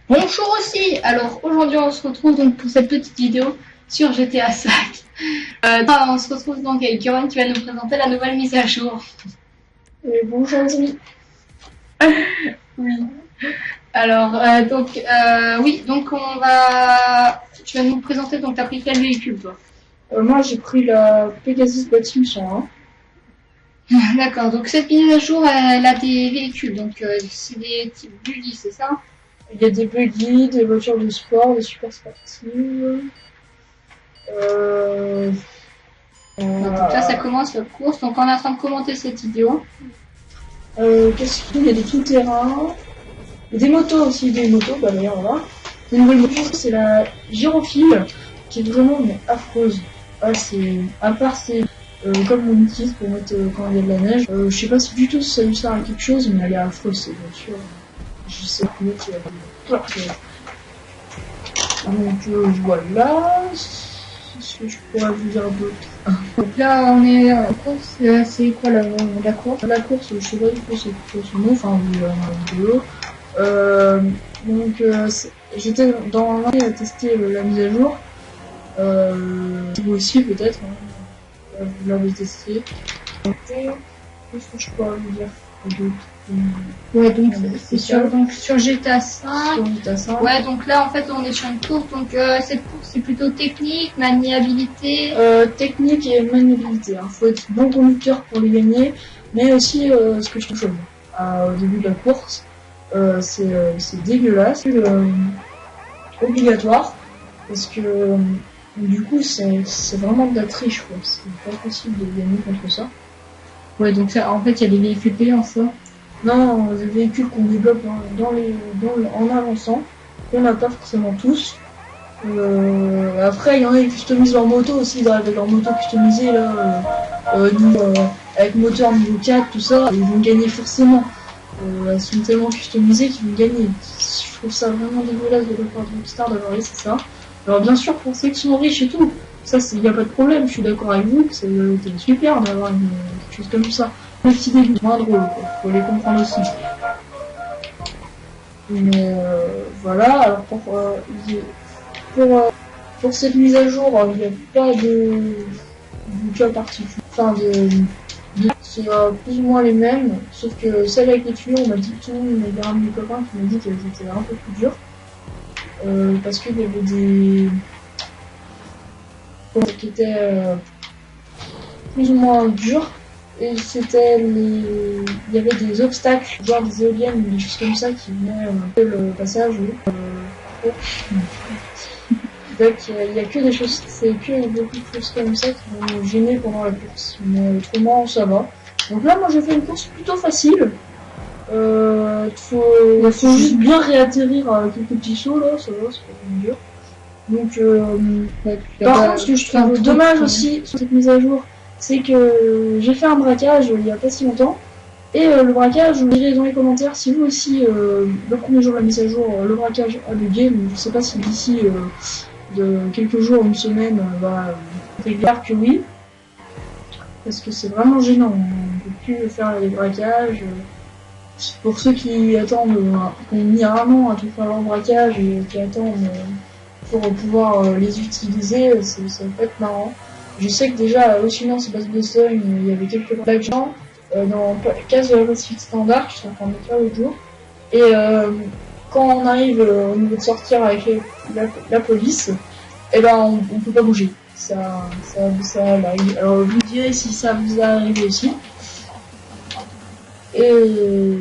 Bonjour aussi. Alors aujourd'hui on se retrouve donc pour cette petite vidéo sur GTA 5. On se retrouve donc avec Yoann qui va nous présenter la nouvelle mise à jour. Bonjour les amis. Oui. Alors oui, donc tu vas nous présenter, donc t'as pris quel véhicule toi? Moi j'ai pris la Pegasus Batim 101. D'accord, donc cette mise à jour elle a des véhicules, donc c'est des types bully, c'est ça? Il y a des buggy, des voitures de sport, des super sportives. Donc là ça commence la course, donc on est en train de commenter cette vidéo. Qu'est-ce qu'il y a? Des tout-terrain. Des motos aussi, des motos, bah d'ailleurs voilà. Une nouvelle moto, c'est la gyrophile, qui est vraiment mais affreuse. Ah, c'est. À part c'est comme on utilise pour mettre quand il y a de la neige. Je sais pas si du tout si ça lui sert à quelque chose, mais elle est affreuse cette voiture. Je sais plus qui a donc voilà, ce que je pourrais vous dire d'autre. Donc là on est en course, c'est quoi la course? La course, je sais pas du tout c'est son nom, enfin vous verrez dans la vidéo. J'étais dans l'année à tester la mise à jour. Vous aussi peut-être, hein. Vous l'avez testé. Qu'est-ce que je pourrais vous dire d'autre? Ouais, donc c'est sur GTA 5. Sur GTA 5. Ouais, donc là en fait on est sur une course, donc cette course c'est plutôt technique, maniabilité. Technique et maniabilité. Hein. Faut être bon conducteur pour les gagner, mais aussi ce que je trouve au début de la course, c'est dégueulasse, obligatoire, parce que du coup c'est vraiment de la triche, quoi. C'est pas possible de gagner contre ça. Ouais, donc ça, en fait il y a des véhicules payants, ça. Non, des véhicules qu'on développe en avançant, qu'on n'a pas forcément tous. Après, il y en a qui customisent leur moto aussi, avec leur moto customisée là, avec moteur niveau 4, tout ça, ils vont gagner forcément. Elles sont tellement customisées qu'ils vont gagner. Je trouve ça vraiment dégueulasse de la part de Rockstar d'avoir laissé ça. Alors bien sûr, pour ceux qui sont riches et tout, ça il n'y a pas de problème, je suis d'accord avec vous, c'est super d'avoir quelque chose comme ça. Les petits début moins drôle, quoi. Faut les comprendre aussi. Mais voilà, alors pour cette mise à jour, il n'y a pas de cas particulier. Enfin, c'est plus ou moins les mêmes, sauf que celle avec les tuyaux, on m'a dit que tout le monde, il y a un de mes copains qui m'a dit qu'elles étaient un peu plus dures. Parce qu'il y avait des. Qui étaient plus ou moins durs. Et il y avait des obstacles, genre des éoliennes ou des choses comme ça qui venaient le passage. Donc il n'y a que des choses, c'est que beaucoup de choses comme ça qui vont me gêner pendant la course. Mais autrement ça va. Donc là moi j'ai fait une course plutôt facile. Faut juste bien réatterrir à quelques petits sauts là, ça va, c'est pas dur. Donc par contre ce que je trouve dommage aussi sur cette mise à jour, c'est que j'ai fait un braquage il y a pas si longtemps. Et le braquage, vous direz dans les commentaires si vous aussi, le premier jour de la mise à jour, le braquage a bugué, mais je sais pas si d'ici de quelques jours, une semaine, va clair que oui. Parce que c'est vraiment gênant, on ne peut plus faire les braquages. Pour ceux qui attendent, qui ont mis un an à tout faire leur braquage et qui attendent pour pouvoir les utiliser, ça va être marrant. Je sais que déjà, aussi non, c'est pas Boston, il y avait quelques blagues gens. Dans le cas de la Pacific Standard, je suis en train de faire l'autre jour. Et quand on arrive au niveau de sortir avec la police, eh ben on peut pas bouger. Ça arrive. Alors vous me direz si ça vous est arrivé aussi. Et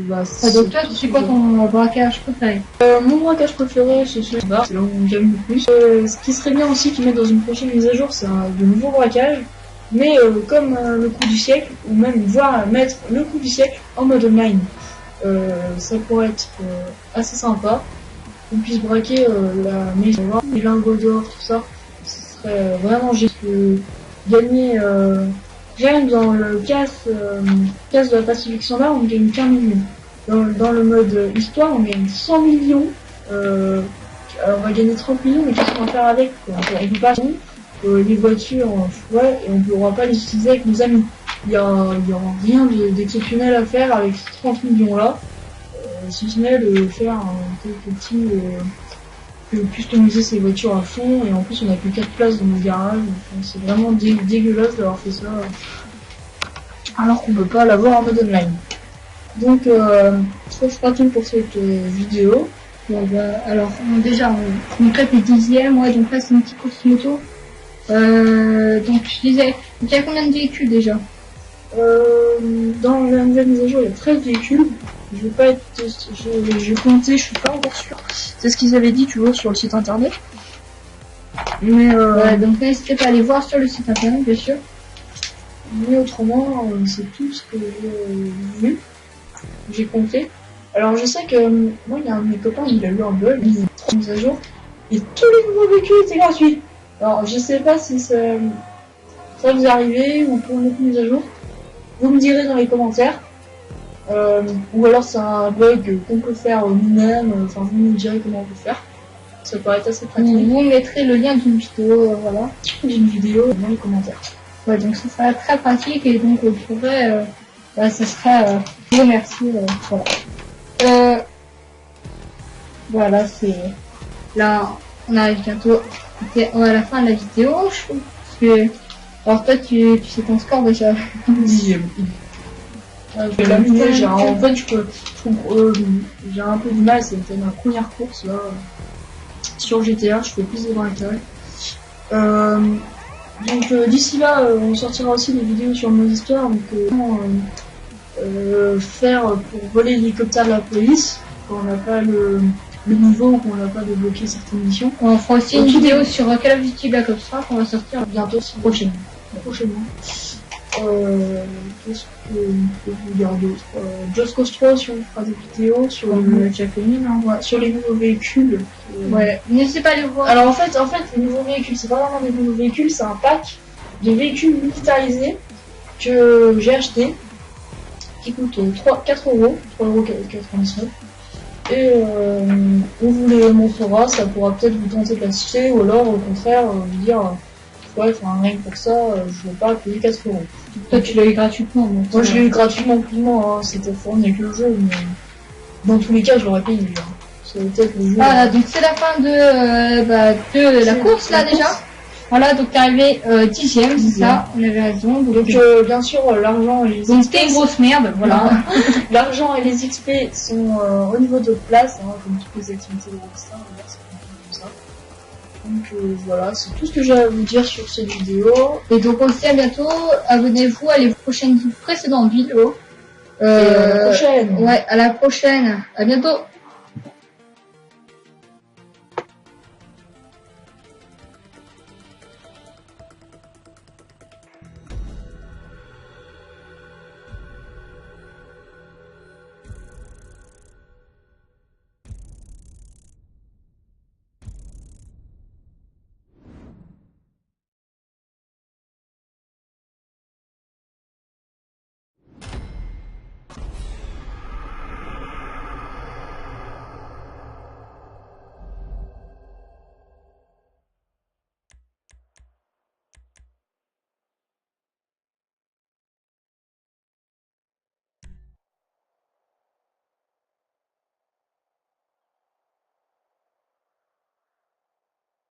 bah donc toi, c'est quoi ton braquage préféré? Mon braquage préféré, c'est celui-là, c'est là où on gagne le plus. Ce qui serait bien aussi qu'ils mettent dans une prochaine mise à jour, c'est de nouveaux braquages. Mais comme le coup du siècle, ou même voir mettre le coup du siècle en mode online. Ça pourrait être assez sympa. Qu'on puisse braquer la maison, les lingots d'or, tout ça. Ce serait vraiment juste gagner. Rien que dans le casse de la Pacific Standard, on gagne 15 millions. Dans le mode histoire, on gagne 100 millions. Alors on va gagner 30 millions, mais qu'est-ce qu'on va faire avec, quoi? On peut pas les voitures, ouais, et on ne pourra pas les utiliser avec nos amis. Il y aura rien d'exceptionnel à faire avec ces 30 millions là. si ce n'est de faire quelques petits customiser ses voitures à fond, et en plus on a que 4 places dans nos garages, enfin, c'est vraiment dégueulasse d'avoir fait ça alors qu'on peut pas l'avoir en mode online. Donc ça sera tout pour cette vidéo. Bon, bah, alors déjà on complète les 10e, ouais, donc là c'est une petite course moto. Donc je disais, il y a combien de véhicules déjà? Dans la nouvelle mise à jour il y a 13 véhicules. Je vais pas être, je vais compter, je suis pas encore sûr. C'est ce qu'ils avaient dit, tu vois, sur le site internet. Mais ouais, donc n'hésitez pas à aller voir sur le site internet, bien sûr. Mais autrement, c'est tout ce que j'ai vu. J'ai compté. Alors je sais que moi, il y a un de mes copains, il a eu un bug, il a 3 mises à jour, et tous les nouveaux véhicules étaient gratuits. Alors je sais pas si ça vous est arrivé ou pour une autre mise à jour. Vous me direz dans les commentaires. Ou alors c'est un bug qu'on peut faire nous-mêmes, enfin vous nous direz comment on peut faire. Ça paraît assez pratique. Vous mettrez le lien d'une vidéo, voilà. D'une vidéo dans les commentaires. Ouais, donc ça sera très pratique et donc on pourrait, bah, ça serait, je vous remercie, voilà. Voilà, c'est, là, on arrive bientôt à la fin de la vidéo, je trouve, parce que, alors toi tu sais ton score déjà. 10e. Je vais l'amener, en fait j'ai un peu du mal, c'était ma première course là sur GTA, je fais plus de braquages. Donc d'ici là on sortira aussi des vidéos sur nos histoires, donc faire pour voler l'hélicoptère de la police quand on n'a pas le niveau ou qu'on n'a pas débloqué certaines missions. On fera aussi une vidéo sur Call of Duty Black Ops 3 qu'on va sortir bientôt, prochainement. Qu'est-ce que je peux vous dire d'autre? Just Cause 3 si on fera des vidéos sur sur les nouveaux véhicules. Ouais, n'hésitez pas à les voir. Alors en fait les nouveaux véhicules, c'est pas vraiment des nouveaux véhicules, c'est un pack de véhicules militarisés que j'ai acheté qui coûte 4€, 3,99€. Et on vous les montrera, ça pourra peut-être vous tenter de l'acheter, ou alors au contraire vous dire ouais, enfin rien que pour ça, je veux pas payer 4€. Toi tu l'as eu gratuitement. Donc, moi je l'ai eu gratuitement plus hein, c'était fourni avec le jeu, mais dans tous les cas je l'aurais payé. Hein. C'est peut-être le jeu. Voilà, donc c'est la fin de la course là déjà. Voilà, donc t'es arrivé 10e, c'est ça, on avait raison. Donc bien sûr l'argent et les XP. Donc t'es une grosse merde, voilà. L'argent et les XP sont au niveau de votre place, hein, comme toutes les activités de Rockstar, c'est comme ça. Donc voilà, c'est tout ce que j'ai à vous dire sur cette vidéo. Et donc on se dit à bientôt, abonnez-vous à les précédentes vidéos. À la prochaine. Ouais, à la prochaine, à bientôt.